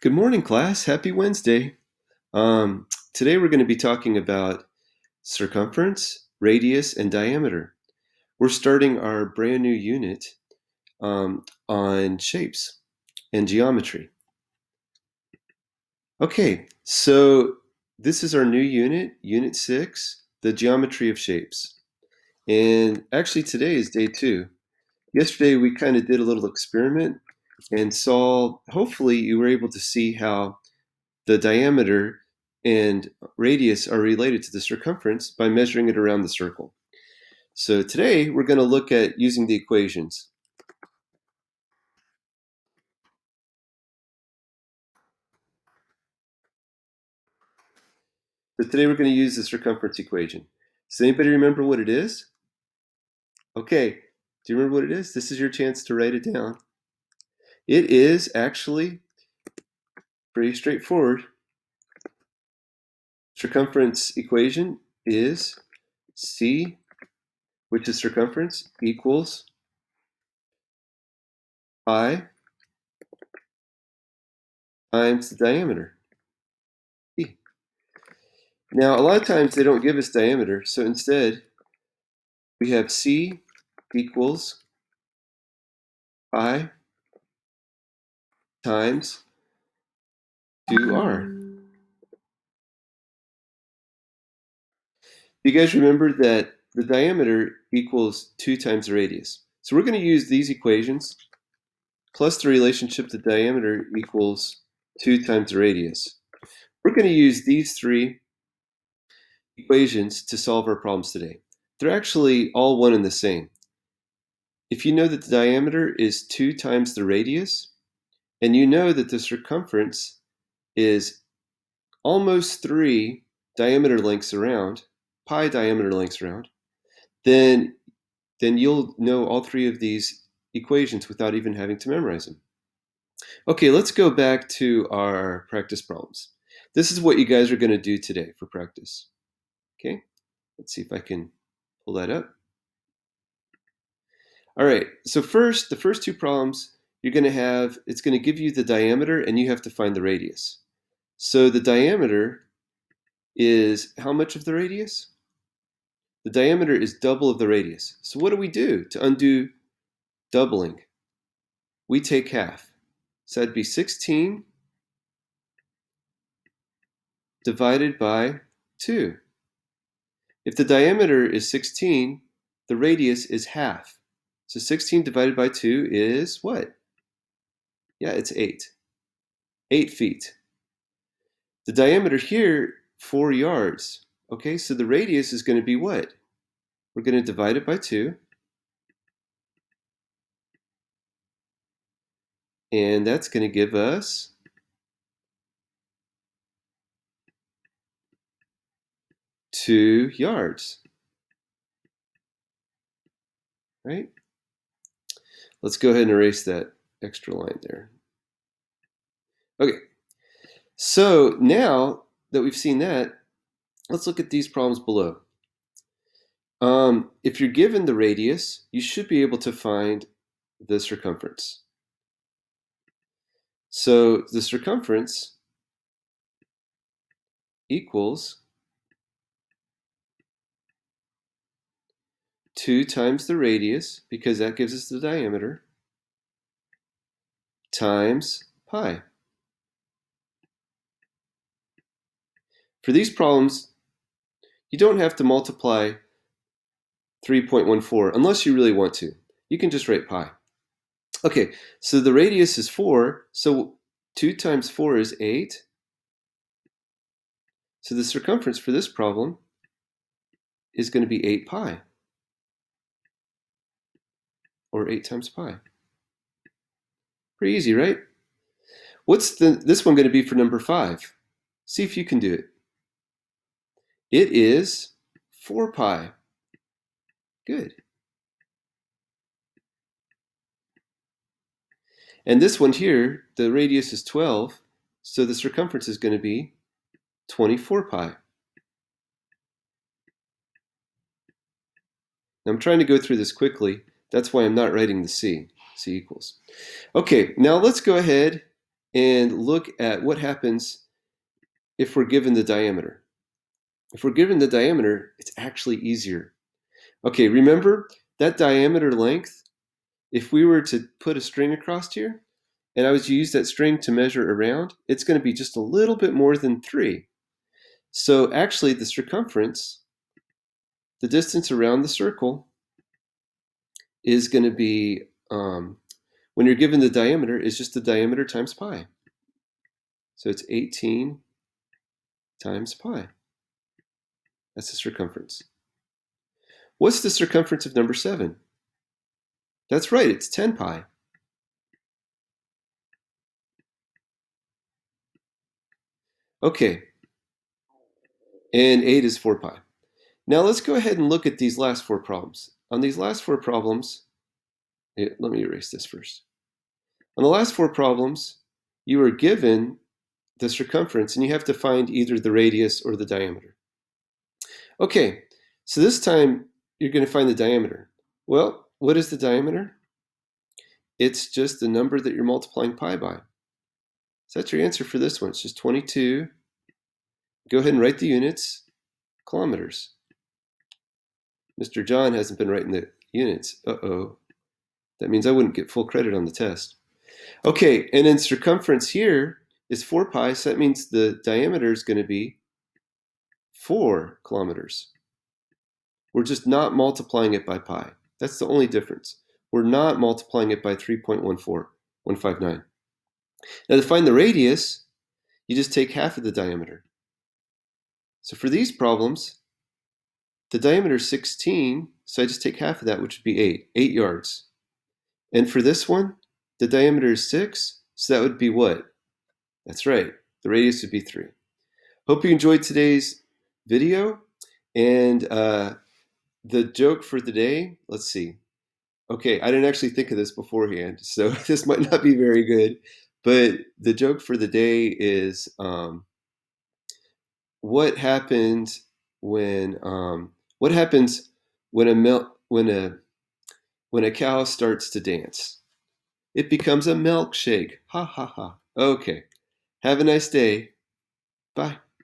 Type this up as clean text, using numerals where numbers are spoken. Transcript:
Good morning, class. Happy Wednesday. Today we're going to be talking about circumference, radius, and diameter. We're starting our brand new unit on shapes and geometry. Okay, so this is our new unit, Unit 6, the geometry of shapes. And actually today is day 2. Yesterday we kind of did a little experiment and saw, hopefully you were able to see how the diameter and radius are related to the circumference by measuring it around the circle. So today we're going to look at using the equations. So today we're going to use the circumference equation. Does anybody remember what it is? Okay, do you remember what it is? This is your chance to write it down. It is actually pretty straightforward. Circumference equation is C, which is circumference, equals pi times the diameter, D. Now, a lot of times they don't give us diameter, so instead we have C equals pi times 2r. You guys remember that the diameter equals 2 times the radius. So we're going to use these equations plus the relationship the diameter equals 2 times the radius. We're going to use these three equations to solve our problems today. They're actually all one and the same. If you know that the diameter is 2 times the radius, and you know that the circumference is almost 3 diameter lengths around, pi diameter lengths around, then you'll know all three of these equations without even having to memorize them. Okay, let's go back to our practice problems. This is what you guys are going to do today for practice. Okay, let's see if I can pull that up. All right, so first, the first two problems you're going to have, it's going to give you the diameter and you have to find the radius. So the diameter is how much of the radius? The diameter is double of the radius. So what do we do to undo doubling? We take half. So that'd be 16 divided by 2. If the diameter is 16, the radius is half. So 16 divided by 2 is what? Yeah, it's 8. 8 feet. The diameter here, 4 yards. Okay, so the radius is going to be what? We're going to divide it by 2. And that's going to give us 2 yards. Right? Let's go ahead and erase that extra line there. Okay, so now that we've seen that, let's look at these problems below. If you're given the radius, you should be able to find the circumference. So the circumference equals 2 times the radius, because that gives us the diameter, times pi. For these problems, you don't have to multiply 3.14 unless you really want to. You can just write pi. Okay, so the radius is 4, so 2 times 4 is 8. So the circumference for this problem is going to be 8 pi, or 8 times pi. Pretty easy, right? What's this one going to be for number 5? See if you can do it. It is 4 pi. Good. And this one here, the radius is 12, so the circumference is going to be 24 pi. Now I'm trying to go through this quickly. That's why I'm not writing the C. C equals. Okay, now let's go ahead and look at what happens if we're given the diameter. If we're given the diameter, it's actually easier. Okay, remember that diameter length? If we were to put a string across here, and I was to use that string to measure around, it's going to be just a little bit more than 3. So actually the circumference, the distance around the circle, is going to be, when you're given the diameter, is just the diameter times pi. So it's 18 times pi. That's the circumference. What's the circumference of number 7? That's right, it's 10 pi. Okay, and 8 is 4 pi. Now let's go ahead and look at these last 4 problems. On these last 4 problems, let me erase this first. On the last 4 problems, you are given the circumference and you have to find either the radius or the diameter. Okay, so this time you're going to find the diameter. Well, what is the diameter? It's just the number that you're multiplying pi by. So that's your answer for this one. It's just 22. Go ahead and write the units, kilometers. Mr. John hasn't been writing the units. Uh-oh. That means I wouldn't get full credit on the test. Okay, and then circumference here is 4 pi, so that means the diameter is going to be 4 kilometers. We're just not multiplying it by pi. That's the only difference. We're not multiplying it by 3.14159. Now to find the radius, you just take half of the diameter. So for these problems, the diameter is 16, so I just take half of that, which would be 8 yards. And for this one, the diameter is 6, so that would be what? That's right, the radius would be 3. Hope you enjoyed today's video, and the joke for the day, let's see. Okay, I didn't actually think of this beforehand, so this might not be very good, but the joke for the day is what happens when when a cow starts to dance? It becomes a milkshake. Ha ha ha. Okay. Have a nice day. Bye.